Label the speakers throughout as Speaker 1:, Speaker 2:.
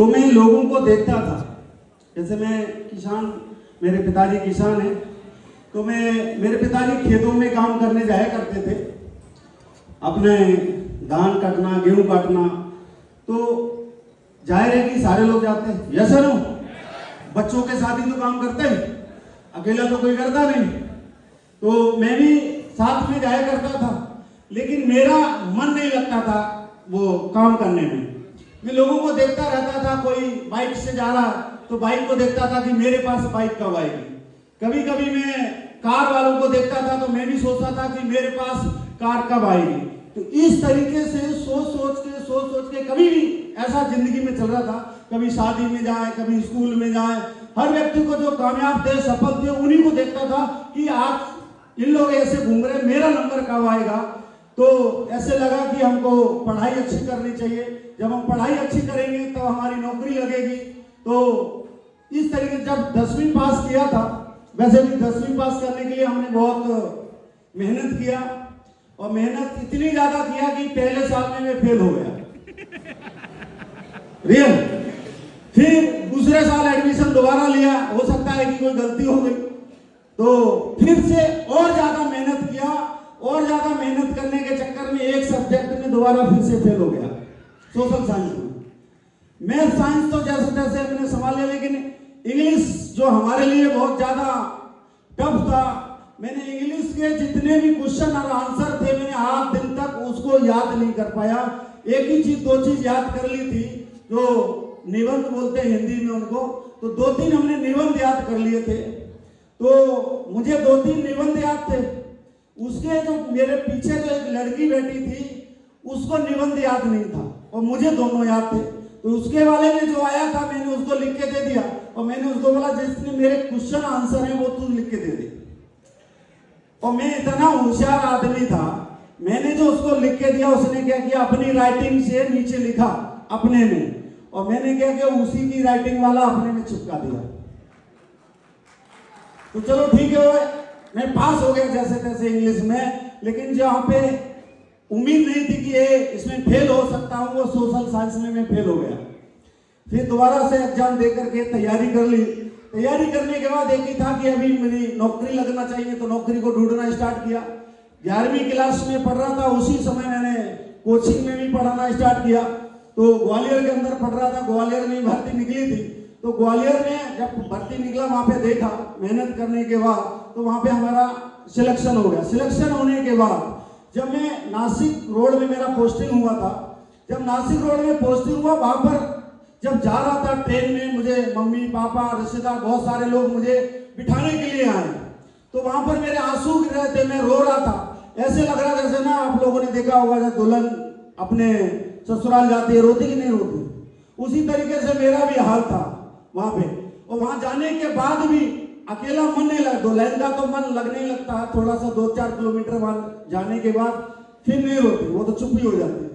Speaker 1: तो मैं लोगों को देखता था, जैसे मैं किसान, मेरे पिताजी किसान हैं, तो मेरे पिताजी खेतों में काम करने जाया करते थे, अपने धान काटना, गेहूं काटना। तो जाहिर है कि सारे लोग जाते हैं, यस नो, बच्चों के साथ ही तो काम करते हैं, अकेला तो कोई करता नहीं। तो मैं भी साथ में जाया करता था, लेकिन मेरा मन नहीं लगता था वो काम करने में। मैं लोगों को देखता रहता था, कोई बाइक से जा रहा तो बाइक को देखता था कि मेरे पास बाइक कब आएगी। कभी कभी मैं कार वालों को देखता था तो मैं भी सोचता था कि मेरे पास कार कब आएगी। तो इस तरीके से सोच सोच के कभी भी ऐसा जिंदगी में चल रहा था। कभी शादी में जाए, कभी स्कूल में जाए, हर व्यक्ति को जो कामयाब थे, सफल थे, उन्हीं को देखता था कि आज इन लोग ऐसे घूम रहे, मेरा नंबर कब आएगा। तो ऐसे लगा कि हमको पढ़ाई अच्छी करनी चाहिए, जब हम पढ़ाई अच्छी करेंगे तब हमारी नौकरी लगेगी। तो इस तरीके से जब 10वीं पास किया था, वैसे भी 10वीं पास करने के लिए हमने बहुत मेहनत किया, और मेहनत इतनी ज्यादा किया कि पहले साल में मैं फेल हो गया, रियल। फिर दूसरे साल एडमिशन दोबारा लिया, हो सकता है कि कोई गलती हो गई, तो फिर से और ज्यादा मेहनत किया, और ज्यादा मेहनत करने के चक्कर में एक सब्जेक्ट में दोबारा फिर से फेल हो गया, सोशल साइंस में। मैथ साइंस तो जैसे तैसे मैंने संभाल लिया, लेकिन इंग्लिश जो हमारे लिए बहुत ज्यादा टफ था, मैंने इंग्लिश के जितने भी क्वेश्चन और आंसर थे, मैंने आज दिन तक उसको याद नहीं कर पाया। एक ही चीज, 2 चीज याद कर ली थी, जो निबंध बोलते हैं हिंदी में उनको, तो 2-3 हमने निबंध याद कर लिए थे। तो मुझे 2-3 निबंध याद थे। उसके जो मेरे पीछे जो एक लड़की बैठी थी, उसको निबंध याद नहीं था, और मुझे दोनों याद थे। तो उसके वाले में जो आया था, मैंने उसको लिख के दे दिया, और मैंने उसको बोला जिसने मेरे क्वेश्चन आंसर है वो तू लिख के दे दे। और मैं इतना होशियार आदमी था, मैंने जो उसको लिख के दिया, उसने क्या किया, अपनी राइटिंग से नीचे लिखा अपने में, और मैंने क्या किया, उसी की राइटिंग वाला अपने में चिपका दिया। तो चलो ठीक है, मैं पास हो गया जैसे तैसे इंग्लिश में, लेकिन जहां पे उम्मीद नहीं थी कि ये इसमें फेल हो सकता हूँ, वो सोशल साइंस में मैं फेल हो गया। फिर दोबारा से एग्जाम दे करके तैयारी कर ली। तैयारी करने के बाद एक ही था कि अभी मेरी नौकरी लगना चाहिए, तो नौकरी को ढूंढना स्टार्ट किया। 11वीं क्लास में पढ़ रहा था, उसी समय मैंने कोचिंग में भी पढ़ाना स्टार्ट किया। तो ग्वालियर के अंदर पढ़ रहा था, ग्वालियर में भर्ती निकली थी। तो ग्वालियर में जब भर्ती निकला, वहां पे देखा मेहनत करने के बाद, तो वहां पे हमारा सिलेक्शन हो गया। सिलेक्शन होने के बाद जब मैं नासिक रोड में मेरा पोस्टिंग हुआ था, जब नासिक रोड में पोस्टिंग हुआ, वहां पर जब जा रहा था ट्रेन में, मुझे मम्मी पापा रिश्तेदार बहुत सारे लोग मुझे बिठाने के लिए आए। तो वहां पर मेरे आंसू गिर रहे थे, मैं रो रहा था। ऐसे लग रहा जैसे ना, आप लोगों ने देखा होगा जब दुल्हन अपने ससुराल जाती है, रोती कि नहीं रोती, उसी तरीके से मेरा भी हाल था वहां पे। और वहां जाने के बाद भी अकेला मन नहीं लगता, दुल्हन का तो मन लगने ही लगता है, थोड़ा सा 2-4 किलोमीटर वहां जाने के बाद फिर नहीं रोती, वो तो चुप ही हो जाती है।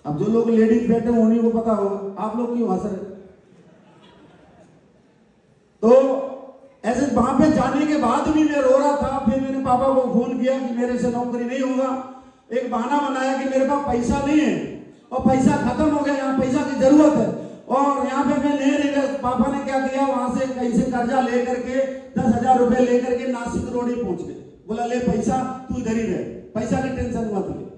Speaker 1: अब जो लोग लेडीज बैठे हैं उन्हीं को पता होगा, आप लोग क्यों हंस रहे। तो ऐसे वहां पे जाने के बाद भी मैं रो रहा था। फिर मैंने पापा को फोन किया कि मेरे से नौकरी नहीं होगा। एक बहाना बनाया कि मेरे पास पैसा नहीं है, और पैसा खत्म हो गया, यहाँ पैसा की जरूरत है, और यहाँ पे मैं नहीं रह। पापा ने क्या किया, वहां से कहीं से कर्जा लेकर के 10,000 रुपए लेकर के नासिक रोड ही पहुंच गए। बोला ले पैसा, तू इधर ही रह, पैसा की टेंशन मत ले।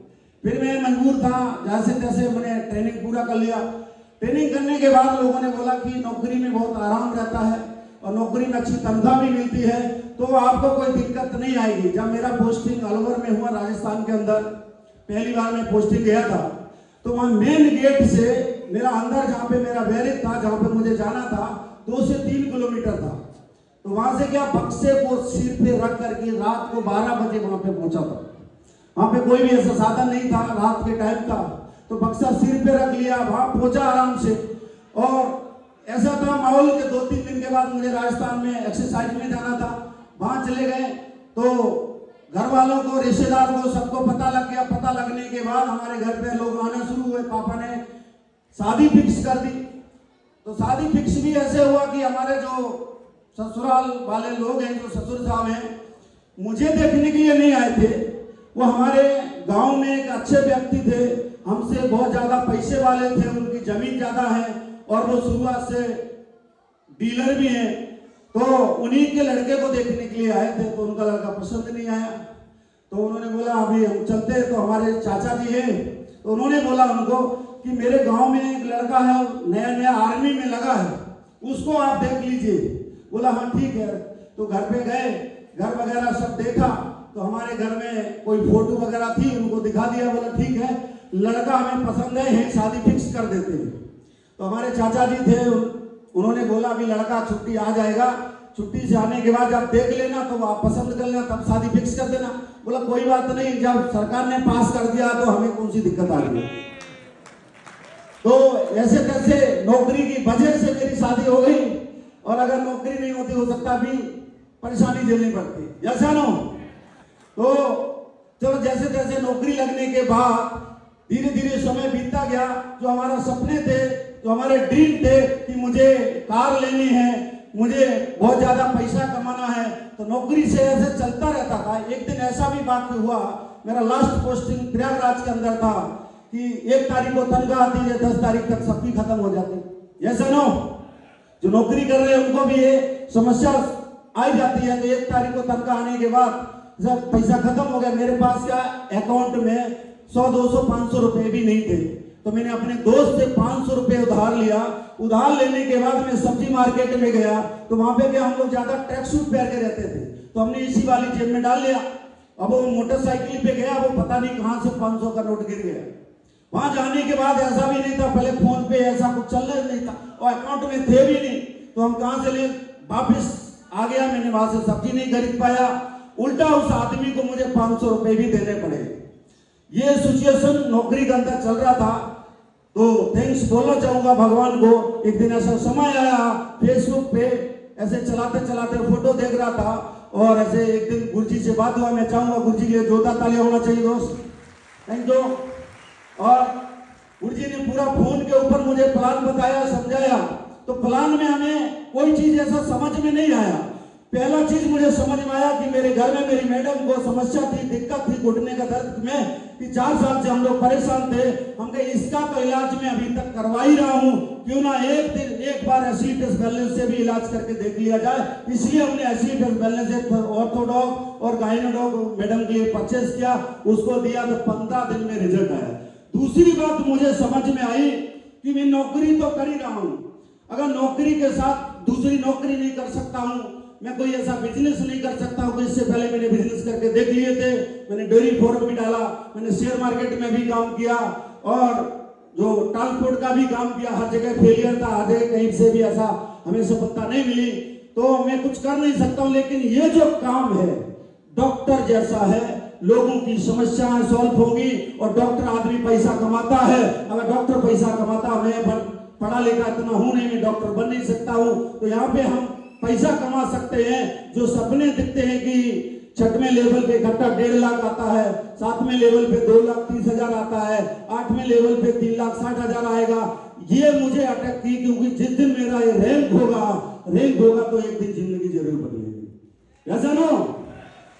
Speaker 1: फिर मैं मजबूर था, जैसे तैसे मैंने ट्रेनिंग पूरा कर लिया। ट्रेनिंग करने के बाद लोगों ने बोला कि नौकरी में बहुत आराम रहता है, और नौकरी में अच्छी तनख्वाह भी मिलती है, तो आपको कोई दिक्कत नहीं आएगी। जब मेरा पोस्टिंग अलवर में हुआ, राजस्थान के अंदर पहली बार मैं पोस्टिंग गया था, तो वहां मेन गेट से मेरा अंदर, जहाँ पे मेरा बैरिक था, जहाँ पे मुझे जाना था, 2 से 3 किलोमीटर था। तो वहां से क्या, बक्से को सिर पे रख करके रात को 12 बजे वहां पे पहुंचा था। वहां पे कोई भी ऐसा साधन नहीं था, रात के टाइम था, तो बक्सा सिर पे रख लिया, वहां पहुंचा आराम से। और ऐसा था माहौल के 2-3 दिन के बाद मुझे राजस्थान में एक्सरसाइज में जाना था। वहां चले गए तो घर वालों को, रिश्तेदार को, सबको पता लग गया। पता लगने के बाद हमारे घर पे लोग आना शुरू हुए। पापा ने शादी फिक्स कर दी। तो शादी फिक्स भी ऐसे हुआ कि हमारे जो ससुराल वाले लोग हैं, जो ससुर साहब हैं, मुझे देखने के लिए नहीं आए थे। वो हमारे गांव में एक अच्छे व्यक्ति थे, हमसे बहुत ज्यादा पैसे वाले थे, उनकी जमीन ज्यादा ज्यादा है और वो शुरुआत से डीलर भी हैं, तो उन्हीं के लड़के को देखने के लिए आए थे, तो उनका लड़का पसंद नहीं आया। तो उन्होंने बोला अभी हम चलते हैं, तो हमारे चाचा जी हैं, तो उन्होंने बोला उनको कि मेरे गांव में एक लड़का है, नया नया आर्मी में लगा है, उसको आप देख लीजिए। बोला हाँ ठीक है। तो घर पे गए, घर वगैरह सब देखा, तो हमारे घर में कोई फोटो वगैरह थी, उनको दिखा दिया। बोला ठीक है, लड़का हमें पसंद है, शादी फिक्स कर देते हैं। तो हमारे चाचा जी थे, उन्होंने बोला अभी लड़का छुट्टी आ जाएगा, छुट्टी से आने के बाद जब देख लेना तो आप पसंद कर लेना, तब शादी फिक्स कर देना। बोला कोई बात नहीं, जब सरकार ने पास कर दिया तो हमें कौन सी दिक्कत आ रही है। तो ऐसे कैसे नौकरी की वजह से मेरी शादी हो गई, और अगर नौकरी नहीं होती हो सकता भी परेशानी झेलनी पड़ती, ऐसा ना। तो चलो जैसे तैसे नौकरी लगने के बाद धीरे धीरे समय बीतता गया। जो हमारा सपने थे, जो हमारे ड्रीम थे कि मुझे कार लेनी है, मुझे बहुत ज्यादा पैसा कमाना है, तो नौकरी से ऐसे चलता रहता था। एक दिन ऐसा भी बात हुआ, मेरा लास्ट पोस्टिंग प्रयागराज के अंदर था कि 1 तारीख को तनख्वाह आती है, 10 तारीख तक सबकी खत्म हो जाती, ऐसा नो। जो नौकरी कर रहे हैं उनको भी ये समस्या आई जाती है कि 1 तारीख को तनख्वाह आने के बाद जब पैसा खत्म हो गया। मेरे पास क्या अकाउंट में 100, 200, 500 रुपए भी नहीं थे, तो मैंने अपने दोस्त से 500 रुपए उधार लिया। उधार लेने के बाद मैं सब्जी मार्केट में गया, तो वहां पे क्या हम लोग ज्यादा ट्रैक सूट पहन के रहते थे, तो हमने इसी वाली जेब में डाल लिया। अब वो मोटरसाइकिल पे गया, वो पता नहीं कहां से 500 का नोट गिर गया। वहां जाने के बाद ऐसा भी नहीं था, पहले फोन पे ऐसा कुछ चल रहा नहीं था और अकाउंट में थे भी नहीं, तो हम कहां से ले, वापिस आ गया। मैंने वहां से सब्जी नहीं खरीद पाया, उल्टा उस आदमी को मुझे 500 रुपए भी देने पड़े। ये सिचुएशन नौकरी के अंदर चल रहा था। तो थैंक्स बोलना चाहूंगा भगवान को। एक दिन ऐसा समय आया, फेसबुक पे ऐसे चलाते चलाते फोटो देख रहा था, और ऐसे एक दिन गुरुजी से बात हुआ। मैं चाहूंगा गुरुजी के लिए जोरदार तालियां होना चाहिए दोस्त, थैंक यू। और गुरुजी ने पूरा फोन के ऊपर मुझे प्लान बताया, समझाया। तो प्लान में हमें कोई चीज ऐसा समझ में नहीं आया। पहला चीज मुझे समझ में आया कि मेरे घर में मेरी मैडम को समस्या थी, दिक्कत थी घुटने का दर्द में, कि 4 साल से हम लोग परेशान थे। हम कहे इसका तो इलाज मैं अभी तक करवा ही रहा हूँ, क्यों ना एक बार एसिडिटी बैलेंस से भी इलाज करके देख लिया जाए। इसलिए हमने एसिडिटी बैलेंस से ऑर्थोडॉक और गायनोडॉक मैडम के लिए परचेज किया, उसको दिया, तो 15 दिन में रिजल्ट आया। दूसरी बात मुझे समझ में आई कि मैं नौकरी तो कर ही रहा हूँ, अगर नौकरी के साथ दूसरी नौकरी नहीं कर सकता हूँ, मैं कोई ऐसा बिजनेस नहीं कर सकता हूँ। इससे पहले मैंने बिजनेस करके देख लिए थे, मैंने डेयरी फार्म भी डाला, मैंने शेयर मार्केट में भी काम किया, और जो ट्रांसपोर्ट का भी काम किया। हर जगह फेलियर था, हर जगह कहीं से भी ऐसा हमें सफलता नहीं मिली, तो मैं कुछ कर नहीं सकता हूँ। लेकिन ये जो काम है डॉक्टर जैसा है, लोगों की समस्याएं सॉल्व होगी। और डॉक्टर आदमी पैसा कमाता है, अगर डॉक्टर पैसा कमाता, मैं पढ़ा लिखा इतना हूं नहीं, मैं डॉक्टर बन नहीं सकता हूं। तो यहाँ पे हम पैसा कमा सकते हैं। जो सपने दिखते हैं कि 6वें लेवल पे इकट्ठा 1.5 लाख आता है, 7वें लेवल पे 2,30,000 आता है, 8वें लेवल पे 3,60,000 आएगा, ये मुझे अटक की, क्योंकि जिस दिन मेरा ये रैंक होगा तो एक दिन जिंदगी जरूर बदलेगी, ऐसा ना।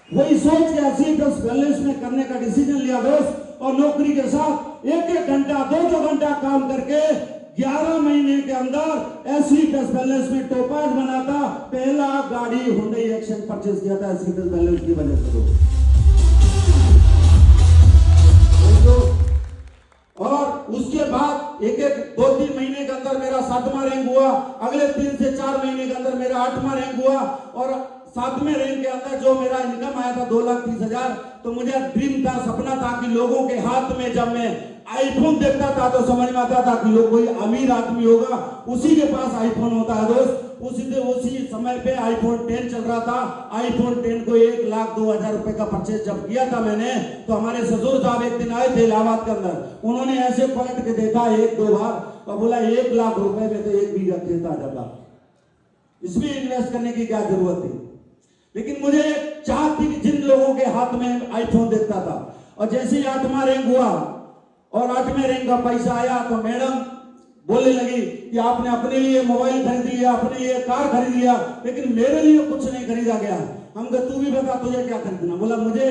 Speaker 1: वही सोच के एसिडिटी बैलेंस में करने का डिसीजन लिया दोस्त। और नौकरी के साथ 1-1 घंटा 2-2 घंटा काम करके 11 महीने के अंदर एसिडिटी बैलेंस में टोपाज बना था। पहला गाड़ी हुंडई एक्शन परचेज किया था एसिडिटी बैलेंस की वजह से। और उसके बाद 2-3 महीने के अंदर मेरा 7वां रैंक हुआ, अगले 3 से 4 महीने के अंदर मेरा 8वां रैंक हुआ, और 7वें रैंक के अंदर जो मेरा इनकम आया था 2,30,000। तो मुझे ड्रीम था, सपना था कि लोगों के हाथ में जब मैं आईफोन देखता था तो समझ में आता था कि लोग कोई अमीर आदमी होगा, उसी के पास आईफोन होता है दोस्त। उसी समय पे आईफोन 10 चल रहा था। आईफोन 10 को 1,02,000 रुपए का परचेज जब किया था मैंने, तो हमारे ससुर साहब एक दिन आए थे इलाहाबाद के अंदर, उन्होंने ऐसे पलट के देखा 1-2 बार और बोला 1 लाख रुपए में तो 1 बीघा खेत आ जाता, इसमें इन्वेस्ट करने की क्या जरूरत थी। लेकिन मुझे चाह थी कि जिन लोगों के हाथ में आईफोन देखता था, और जैसे ही 8वां रैंक हुआ और 8वें रैंक का पैसा आया, तो मैडम बोलने लगी कि आपने अपने लिए मोबाइल खरीद लिया, अपने लिए कार खरीद लिया, लेकिन मेरे लिए कुछ नहीं खरीदा गया। हम कहा तू भी बता तुझे क्या खरीदना। बोला मुझे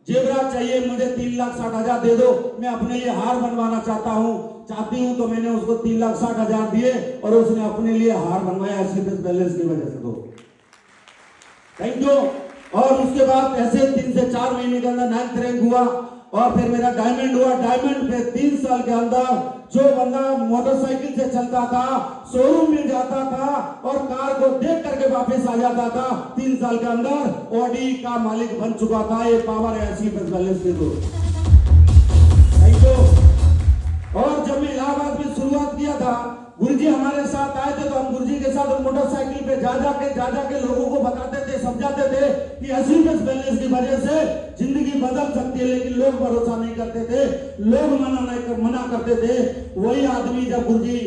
Speaker 1: जेवरात चाहिए, मुझे 3,60,000 दे दो, मैं अपने लिए हार बनवाना चाहता हूँ। चाहती हूं तो मैंने उसको 3,60,000 दिए और उसने अपने लिए हार बनवाया एससीपीएस बैलेंस की वजह से। तो थैंक यू। और उसके बाद ऐसे 3 से 4 महीने के अंदर 9th रैंक हुआ और फिर मेरा डायमंड हुआ। डायमंड पे 3 साल के अंदर जो बंदा मोटरसाइकिल से चलता था, शोरूम में जाता था और कार को देख करके वापस आ जाता था, 3 साल के अंदर ऑडी का मालिक बन चुका था। ये पावर है एससीपीएस बैलेंस के। तो थैंक यू। और जब मैं इलाहाबाद में शुरुआत किया था, गुरुजी हमारे साथ आए थे तो हम गुरुजी के साथ मोटरसाइकिल पे जा जाके लोगों को बताते थे, समझाते थे कि एससीपीएस बैलेंस की वजह से जिंदगी बदल सकती है। लेकिन लोग भरोसा नहीं करते थे, लोग मना करते थे। वही आदमी जब गुरुजी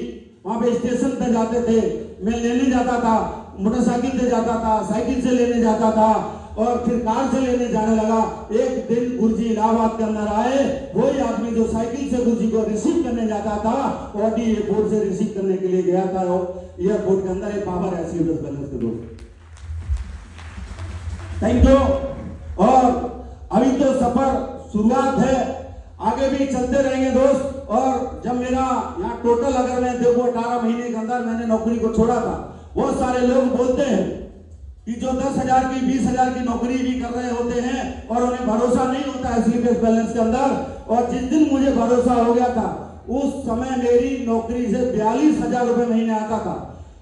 Speaker 1: वहां पे स्टेशन पे जाते थे, मैं लेने जाता था, मोटरसाइकिल से जाता था, साइकिल से लेने जाता था और फिर कार से लेने जाने लगा। एक दिन गुरुजी इलाहाबाद के अंदर आए, वही आदमी जो साइकिल से गुरुजी को रिसीव करने जाता था, ऑडी एयरपोर्ट से रिसीव करने के लिए गया था एयरपोर्ट के अंदर। एक पावर एससीपीएस बैलेंस के लोग। Thank you. और अभी तो सफर शुरुआत है, आगे भी चलते रहेंगे दोस्त। और जब मेरा यहाँ टोटल अगर मैं देखो 18 महीने के अंदर मैंने नौकरी को छोड़ा था, बहुत सारे लोग बोलते हैं कि जो 10,000 की 20,000 की नौकरी भी कर रहे होते हैं और उन्हें भरोसा नहीं होता एससीपीएस बैलेंस के अंदर। और जिस दिन मुझे भरोसा हो गया था, उस समय मेरी नौकरी से 42,000 रुपए महीने आता था।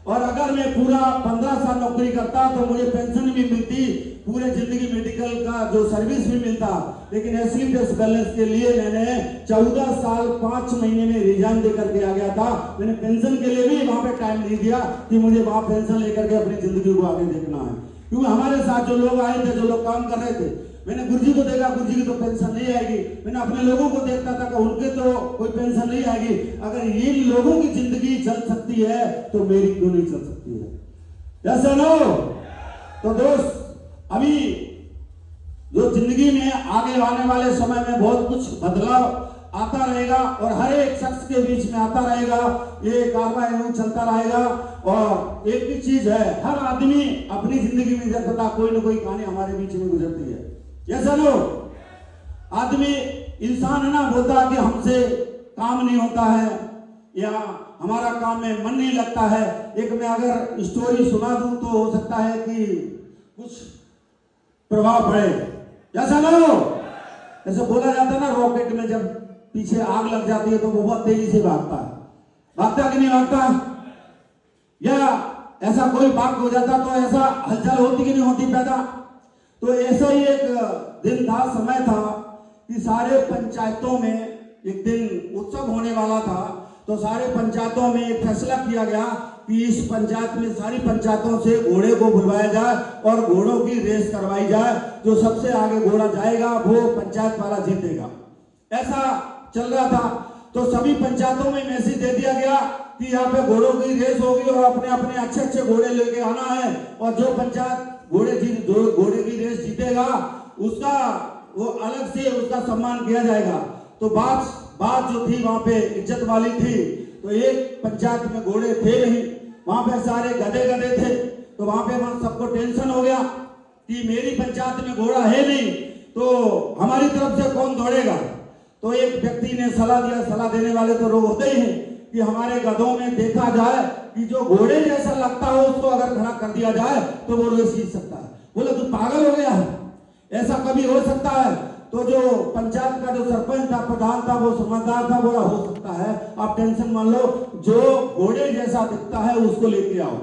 Speaker 1: और अगर मैं पूरा 15 साल नौकरी करता तो मुझे पेंशन भी मिलती, पूरे जिंदगी मेडिकल का जो सर्विस भी मिलता। लेकिन एससीपीएस बैलेंस के लिए मैंने 14 साल 5 महीने में रिजाइन दे करके आ गया था। मैंने पेंशन के लिए भी वहां पे टाइम नहीं दिया कि मुझे वहां पेंशन लेकर के अपनी जिंदगी को आगे देखना है। क्योंकि हमारे साथ जो लोग आए थे, जो लोग काम कर रहे थे, मैंने गुरुजी को देखा, गुरुजी की तो पेंशन नहीं आएगी। मैंने अपने लोगों को देखता था कि उनके तो कोई पेंशन नहीं आएगी। अगर ये लोगों की जिंदगी चल सकती है तो मेरी क्यों नहीं चल सकती है? ऐसा ना हो। तो दोस्त, अभी जो जिंदगी में आगे आने वाले समय में बहुत कुछ बदलाव आता रहेगा और हर एक शख्स के बीच में आता रहेगा। ये कारवां चलता रहेगा। और एक ही चीज है, हर आदमी अपनी जिंदगी में गुजरता, कोई ना कोई कहानी हमारे बीच में गुजरती है। जैसा लो आदमी इंसान है ना, बोलता है कि हमसे काम नहीं होता है या हमारा काम में मन नहीं लगता है। एक मैं अगर स्टोरी सुना दूं तो हो सकता है कि कुछ प्रभाव पड़े। जैसा लो, जैसे बोला जाता है ना, रॉकेट में जब पीछे आग लग जाती है तो वो बहुत तेजी से भागता है। भागता कि नहीं भागता? या ऐसा कोई भाग हो जाता तो ऐसा हलचल होती कि नहीं होती पैदा? तो ऐसा ही एक दिन था, समय था कि सारे पंचायतों में एक दिन उत्सव होने वाला था। तो सारे पंचायतों में एक फैसला किया गया कि इस पंचायत में सारी पंचायतों से घोड़े को बुलवाया जाए और घोड़ों की रेस करवाई जाए। जो सबसे आगे घोड़ा जाएगा वो पंचायत वाला जीतेगा। ऐसा चल रहा था। तो सभी पंचायतों में मैसेज दे दिया गया कि यहाँ पे घोड़ों की रेस होगी और अपने अपने अच्छे अच्छे घोड़े लेके आना है। और जो पंचायत घोड़े की रेस जीतेगा उसका वो अलग से उसका सम्मान किया जाएगा। तो बात जो थी वहां पे इज्जत वाली थी। तो एक पंचायत में घोड़े थे नहीं, वहां पे सारे गधे थे। तो वहां पे सबको टेंशन हो गया कि मेरी पंचायत में घोड़ा है नहीं तो हमारी तरफ से कौन दौड़ेगा। तो एक व्यक्ति ने सलाह दिया, सलाह देने वाले तो लोग होते ही हैं, कि हमारे गधों में देखा जाए कि जो घोड़े जैसा लगता हो उसको अगर खड़ा कर दिया जाए तो वो रेस जीत सकता है। बोले तू पागल हो गया है, ऐसा कभी हो सकता है? तो जो पंचायत का जो सरपंच था, प्रधान था, वो समझदार था, बोला हो सकता है, आप टेंशन मान लो, जो घोड़े जैसा दिखता है उसको लेके आओ।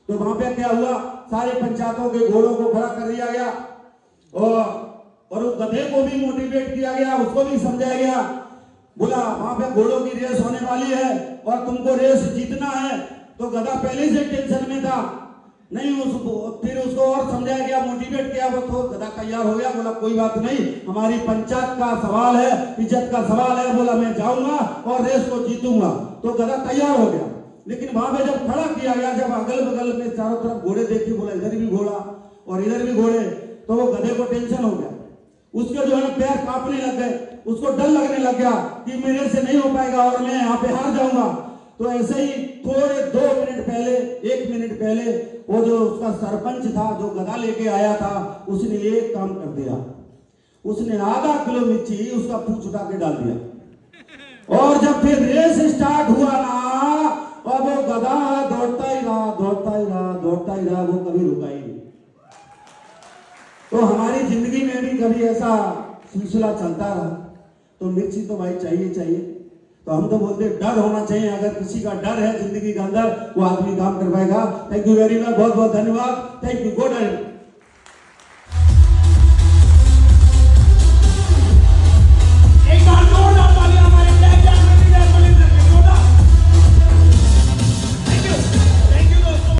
Speaker 1: तो वहां पे क्या हुआ, सारे पंचायतों के घोड़ों को खड़ा कर दिया गया और उस गधे को भी मोटिवेट किया गया, उसको भी समझाया गया। बोला वहां पे घोड़ों की रेस होने वाली है और तुमको रेस जीतना है। तो गधा पहले से टेंशन में था, नहीं फिर उसको और समझाया गया, मोटिवेट किया, वो तो गधा तैयार हो गया। बोला कोई बात नहीं, हमारी पंचायत का सवाल है, इज्जत का सवाल है, बोला मैं जाऊंगा और रेस को जीतूंगा। तो गधा तैयार हो गया। लेकिन वहां पे जब खड़ा किया गया, जब अगल बगल में चारों तरफ घोड़े देखे, बोला इधर भी घोड़ा और इधर भी घोड़े, तो वो गधे को टेंशन हो गया। उसके जो है पैर कांपने लग गए, उसको डर लगने लग गया कि मेरे से नहीं हो पाएगा और मैं यहाँ पे हार जाऊंगा। तो ऐसे ही थोड़े 2 मिनट पहले, 1 मिनट पहले, वो जो उसका सरपंच था जो गधा लेके आया था, उसने एक काम कर दिया, उसने आधा किलो मिर्ची उसका पूंछ उठा के डाल दिया। और जब फिर रेस स्टार्ट हुआ ना, और वो गधा दौड़ता ही रहा, दौड़ता ही रहा, दौड़ता ही रहा, वो कभी रुका ही नहीं। तो हमारी जिंदगी में भी कभी ऐसा सिलसिला चलता रहा। तो मिर्ची तो भाई चाहिए चाहिए। तो हम तो बोलते डर होना चाहिए, अगर किसी का डर है जिंदगी के अंदर, वो आदमी काम कर पाएगा। थैंक यू वेरी मच, बहुत बहुत धन्यवाद। Thank you, good night.